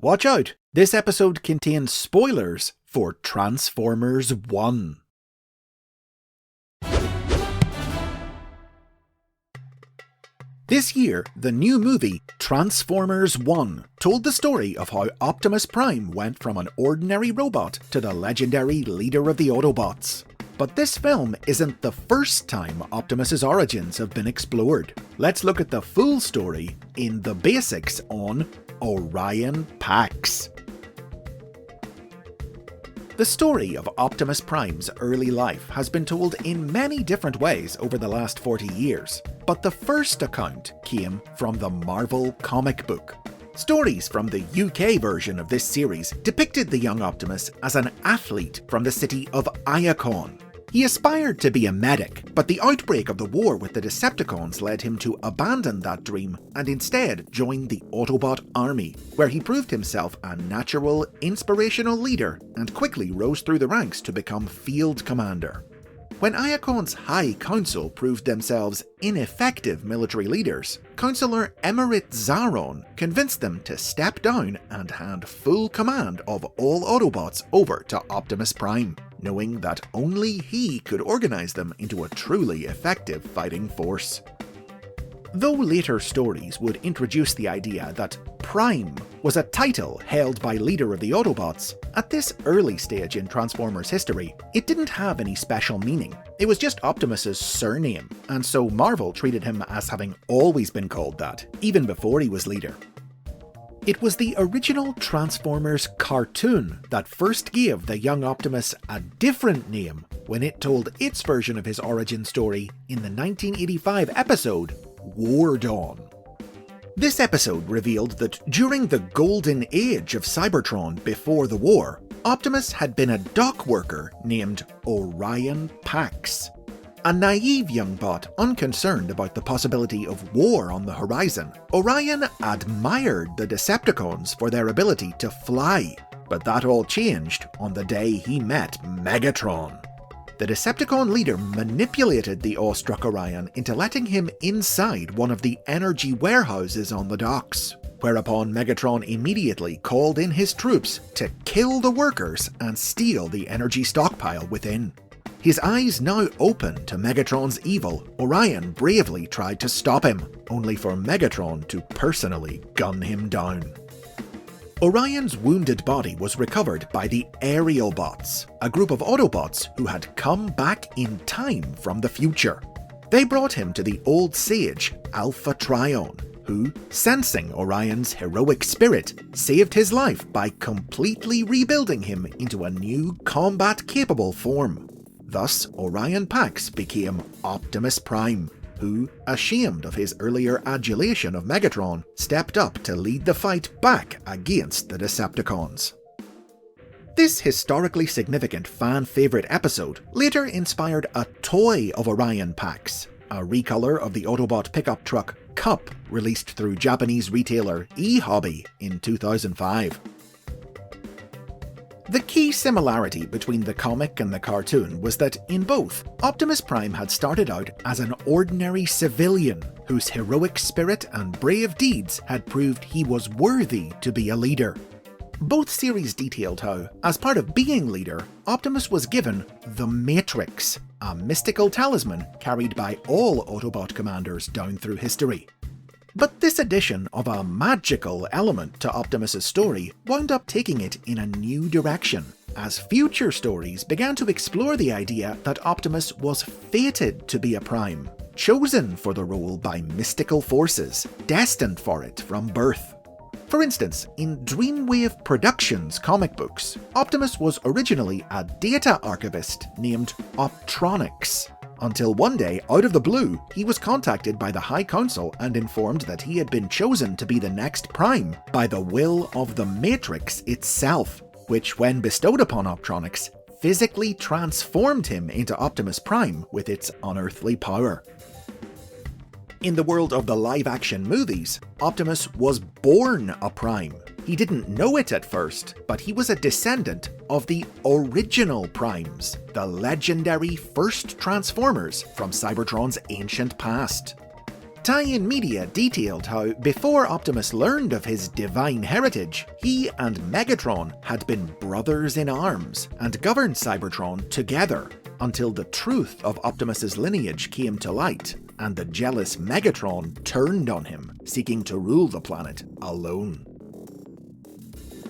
Watch out, this episode contains spoilers for Transformers 1. This year, the new movie, Transformers 1, told the story of how Optimus Prime went from an ordinary robot to the legendary leader of the Autobots. But this film isn't the first time Optimus's origins have been explored. Let's look at the full story in The Basics on ORION PAX. The story of Optimus Prime's early life has been told in many different ways over the last 40 years, but the first account came from the Marvel comic book. Stories from the UK version of this series depicted the young Optimus as an athlete from the city of Iacon. He aspired to be a medic, but the outbreak of the war with the Decepticons led him to abandon that dream and instead join the Autobot army, where he proved himself a natural, inspirational leader and quickly rose through the ranks to become field commander. When Iacon's High Council proved themselves ineffective military leaders, Councillor Emerit Zaron convinced them to step down and hand full command of all Autobots over to Optimus Prime, knowing that only he could organise them into a truly effective fighting force. Though later stories would introduce the idea that Prime was a title held by leader of the Autobots, at this early stage in Transformers history, it didn't have any special meaning. It was just Optimus's surname, and so Marvel treated him as having always been called that, even before he was leader. It was the original Transformers cartoon that first gave the young Optimus a different name when it told its version of his origin story in the 1985 episode War Dawn. This episode revealed that during the golden age of Cybertron before the war, Optimus had been a dock worker named ORION PAX. A naive young bot unconcerned about the possibility of war on the horizon, Orion admired the Decepticons for their ability to fly, but that all changed on the day he met Megatron. The Decepticon leader manipulated the awestruck Orion into letting him inside one of the energy warehouses on the docks, whereupon Megatron immediately called in his troops to kill the workers and steal the energy stockpile within. His eyes now open to Megatron's evil, Orion bravely tried to stop him, only for Megatron to personally gun him down. Orion's wounded body was recovered by the Aerial Bots, a group of Autobots who had come back in time from the future. They brought him to the old sage, Alpha Trion, who, sensing Orion's heroic spirit, saved his life by completely rebuilding him into a new combat-capable form. Thus, ORION PAX became Optimus Prime, who, ashamed of his earlier adulation of Megatron, stepped up to lead the fight back against the Decepticons. This historically significant fan-favourite episode later inspired a toy of ORION PAX, a recolor of the Autobot pickup truck Cup released through Japanese retailer eHobby in 2005. The key similarity between the comic and the cartoon was that, in both, Optimus Prime had started out as an ordinary civilian whose heroic spirit and brave deeds had proved he was worthy to be a leader. Both series detailed how, as part of being leader, Optimus was given the Matrix, a mystical talisman carried by all Autobot commanders down through history. But this addition of a magical element to Optimus's story wound up taking it in a new direction, as future stories began to explore the idea that Optimus was fated to be a Prime, chosen for the role by mystical forces, destined for it from birth. For instance, in Dreamwave Productions comic books, Optimus was originally a data archivist named Optronics, until one day, out of the blue, he was contacted by the High Council and informed that he had been chosen to be the next Prime by the will of the Matrix itself, which, when bestowed upon Optronics, physically transformed him into Optimus Prime with its unearthly power. In the world of the live-action movies, Optimus was born a Prime. He didn't know it at first, but he was a descendant of the original Primes, the legendary first Transformers from Cybertron's ancient past. Tie-in media detailed how, before Optimus learned of his divine heritage, he and Megatron had been brothers in arms and governed Cybertron together, until the truth of Optimus's lineage came to light, and the jealous Megatron turned on him, seeking to rule the planet alone.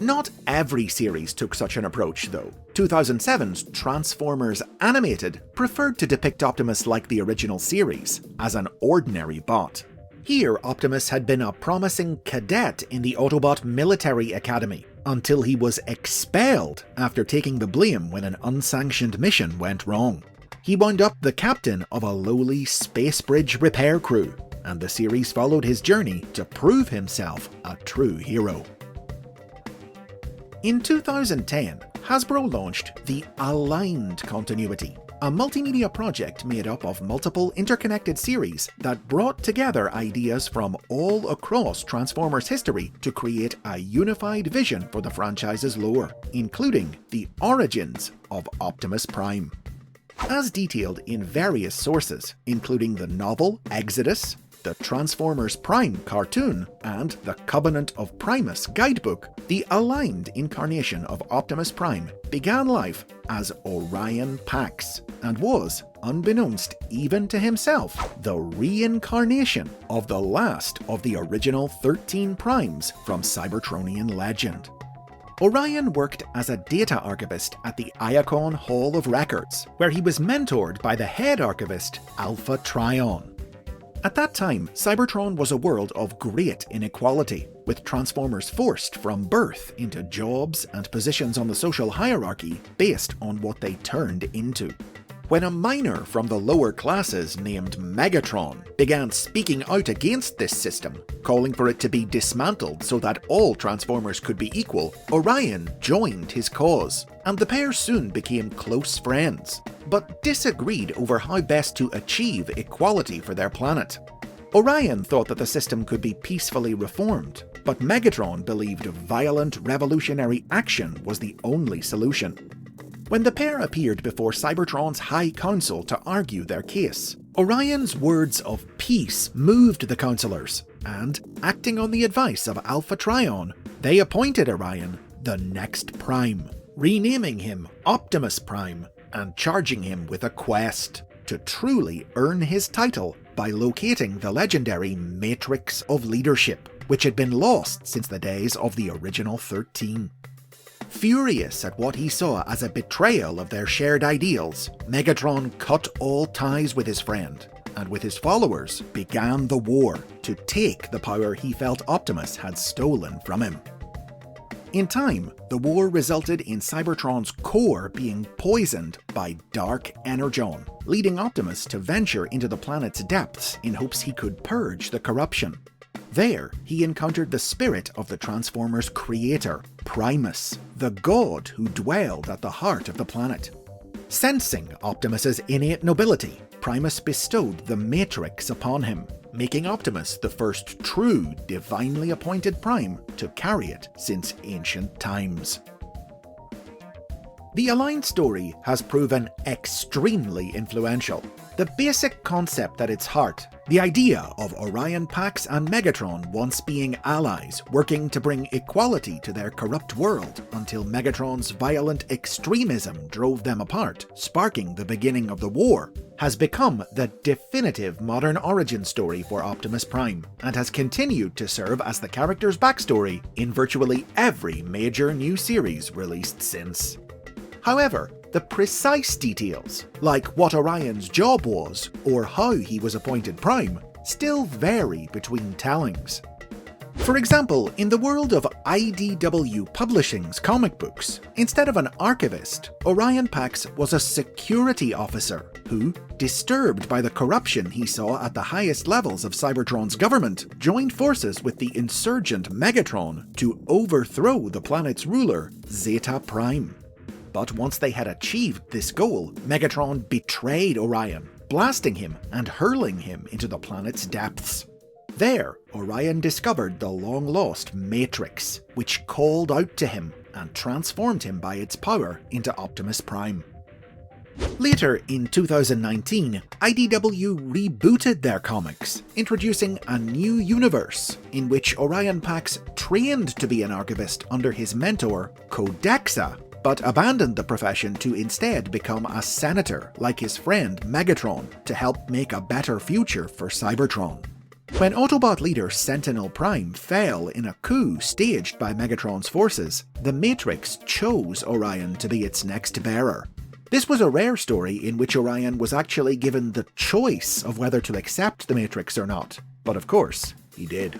Not every series took such an approach, though. 2007's Transformers Animated preferred to depict Optimus like the original series, as an ordinary bot. Here, Optimus had been a promising cadet in the Autobot military academy, until he was expelled after taking the blame when an unsanctioned mission went wrong. He wound up the captain of a lowly space bridge repair crew, and the series followed his journey to prove himself a true hero. In 2010, Hasbro launched the Aligned Continuity, a multimedia project made up of multiple interconnected series that brought together ideas from all across Transformers history to create a unified vision for the franchise's lore, including the origins of Optimus Prime. As detailed in various sources, including the novel Exodus, the Transformers Prime cartoon, and the Covenant of Primus guidebook, the aligned incarnation of Optimus Prime began life as Orion Pax, and was, unbeknownst even to himself, the reincarnation of the last of the original 13 Primes from Cybertronian legend. Orion worked as a data archivist at the Iacon Hall of Records, where he was mentored by the head archivist Alpha Trion. At that time, Cybertron was a world of great inequality, with Transformers forced from birth into jobs and positions on the social hierarchy based on what they turned into. When a miner from the lower classes named Megatron began speaking out against this system, calling for it to be dismantled so that all Transformers could be equal, Orion joined his cause, and the pair soon became close friends, but disagreed over how best to achieve equality for their planet. Orion thought that the system could be peacefully reformed, but Megatron believed violent revolutionary action was the only solution. When the pair appeared before Cybertron's High Council to argue their case, Orion's words of peace moved the councillors, and, acting on the advice of Alpha Trion, they appointed Orion the next Prime, renaming him Optimus Prime and charging him with a quest to truly earn his title by locating the legendary Matrix of Leadership, which had been lost since the days of the original 13. Furious at what he saw as a betrayal of their shared ideals, Megatron cut all ties with his friend, and with his followers began the war to take the power he felt Optimus had stolen from him. In time, the war resulted in Cybertron's core being poisoned by Dark Energon, leading Optimus to venture into the planet's depths in hopes he could purge the corruption. There, he encountered the spirit of the Transformers' creator, Primus, the god who dwelled at the heart of the planet. Sensing Optimus's innate nobility, Primus bestowed the Matrix upon him, making Optimus the first true divinely appointed Prime to carry it since ancient times. The Aligned story has proven extremely influential. The basic concept at its heart, the idea of Orion Pax and Megatron once being allies, working to bring equality to their corrupt world until Megatron's violent extremism drove them apart, sparking the beginning of the war, has become the definitive modern origin story for Optimus Prime, and has continued to serve as the character's backstory in virtually every major new series released since. However, the precise details, like what Orion's job was or how he was appointed Prime, still vary between tellings. For example, in the world of IDW Publishing's comic books, instead of an archivist, Orion Pax was a security officer who, disturbed by the corruption he saw at the highest levels of Cybertron's government, joined forces with the insurgent Megatron to overthrow the planet's ruler, Zeta Prime. But once they had achieved this goal, Megatron betrayed Orion, blasting him and hurling him into the planet's depths. There, Orion discovered the long-lost Matrix, which called out to him and transformed him by its power into Optimus Prime. Later in 2019, IDW rebooted their comics, introducing a new universe in which Orion Pax trained to be an archivist under his mentor, Codexa, but abandoned the profession to instead become a senator like his friend Megatron to help make a better future for Cybertron. When Autobot leader Sentinel Prime fell in a coup staged by Megatron's forces, the Matrix chose Orion to be its next bearer. This was a rare story in which Orion was actually given the choice of whether to accept the Matrix or not, but of course, he did.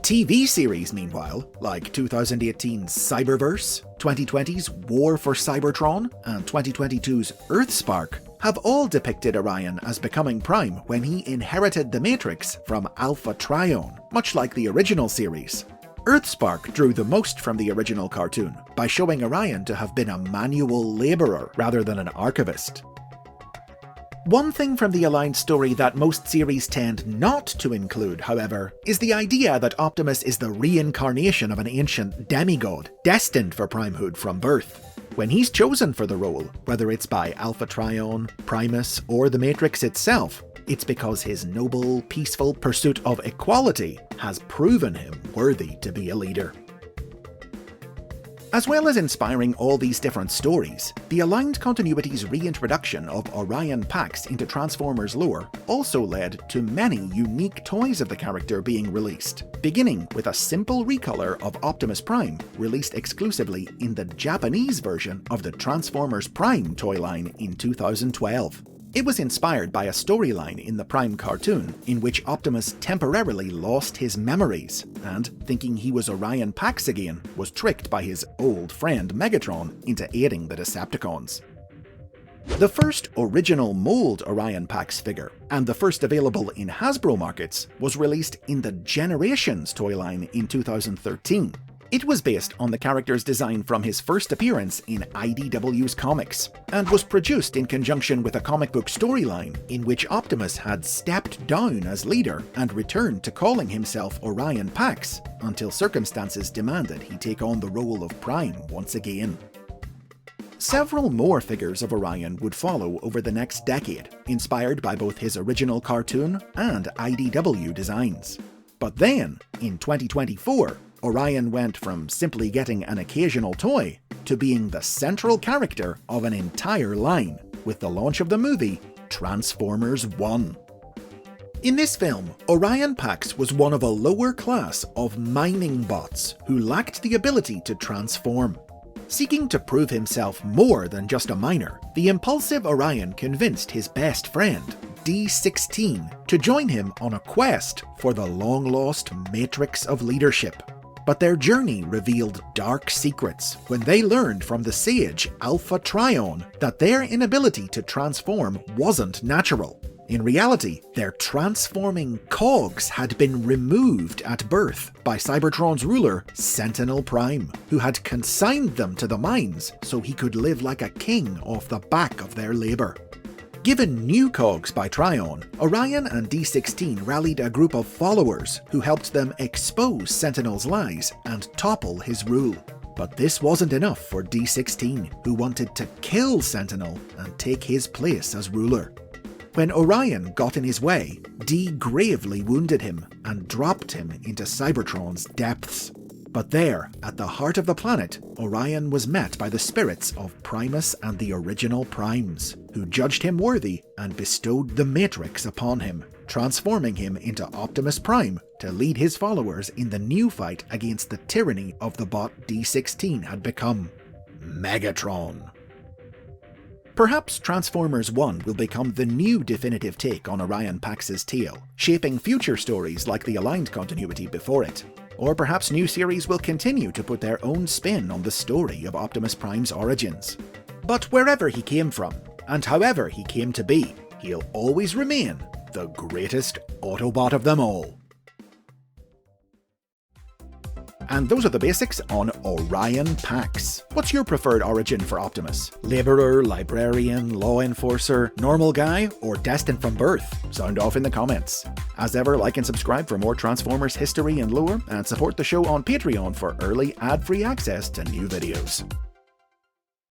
TV series, meanwhile, like 2018's Cyberverse, 2020's War for Cybertron, and 2022's Earthspark, have all depicted Orion as becoming Prime when he inherited the Matrix from Alpha Trion, much like the original series. Earthspark drew the most from the original cartoon by showing Orion to have been a manual labourer rather than an archivist. One thing from the Aligned story that most series tend not to include, however, is the idea that Optimus is the reincarnation of an ancient demigod destined for primehood from birth. When he's chosen for the role, whether it's by Alpha Trion, Primus, or the Matrix itself, it's because his noble, peaceful pursuit of equality has proven him worthy to be a leader. As well as inspiring all these different stories, the Aligned Continuity's reintroduction of Orion Pax into Transformers lore also led to many unique toys of the character being released, beginning with a simple recolor of Optimus Prime released exclusively in the Japanese version of the Transformers Prime toy line in 2012. It was inspired by a storyline in the Prime cartoon in which Optimus temporarily lost his memories and, thinking he was Orion Pax again, was tricked by his old friend Megatron into aiding the Decepticons. The first original mold Orion Pax figure, and the first available in Hasbro markets, was released in the Generations toy line in 2013. It was based on the character's design from his first appearance in IDW's comics, and was produced in conjunction with a comic book storyline in which Optimus had stepped down as leader and returned to calling himself Orion Pax, until circumstances demanded he take on the role of Prime once again. Several more figures of Orion would follow over the next decade, inspired by both his original cartoon and IDW designs. But then, in 2024, Orion went from simply getting an occasional toy to being the central character of an entire line, with the launch of the movie Transformers 1. In this film, Orion Pax was one of a lower class of mining bots who lacked the ability to transform. Seeking to prove himself more than just a miner, the impulsive Orion convinced his best friend, D16, to join him on a quest for the long-lost Matrix of Leadership. But their journey revealed dark secrets when they learned from the sage Alpha Trion that their inability to transform wasn't natural. In reality, their transforming cogs had been removed at birth by Cybertron's ruler, Sentinel Prime, who had consigned them to the mines so he could live like a king off the back of their labour. Given new cogs by Trion, Orion and D16 rallied a group of followers who helped them expose Sentinel's lies and topple his rule. But this wasn't enough for D16, who wanted to kill Sentinel and take his place as ruler. When Orion got in his way, D gravely wounded him and dropped him into Cybertron's depths. But there, at the heart of the planet, Orion was met by the spirits of Primus and the original Primes, who judged him worthy and bestowed the Matrix upon him, transforming him into Optimus Prime to lead his followers in the new fight against the tyranny of the bot D16 had become, Megatron. Perhaps Transformers 1 will become the new definitive take on Orion Pax's tale, shaping future stories like the Aligned continuity before it. Or perhaps new series will continue to put their own spin on the story of Optimus Prime's origins. But wherever he came from, and however he came to be, he'll always remain the greatest Autobot of them all. And those are the basics on Orion Pax. What's your preferred origin for Optimus? Labourer, librarian, law enforcer, normal guy, or destined from birth? Sound off in the comments. As ever, like and subscribe for more Transformers history and lore, and support the show on Patreon for early ad-free access to new videos.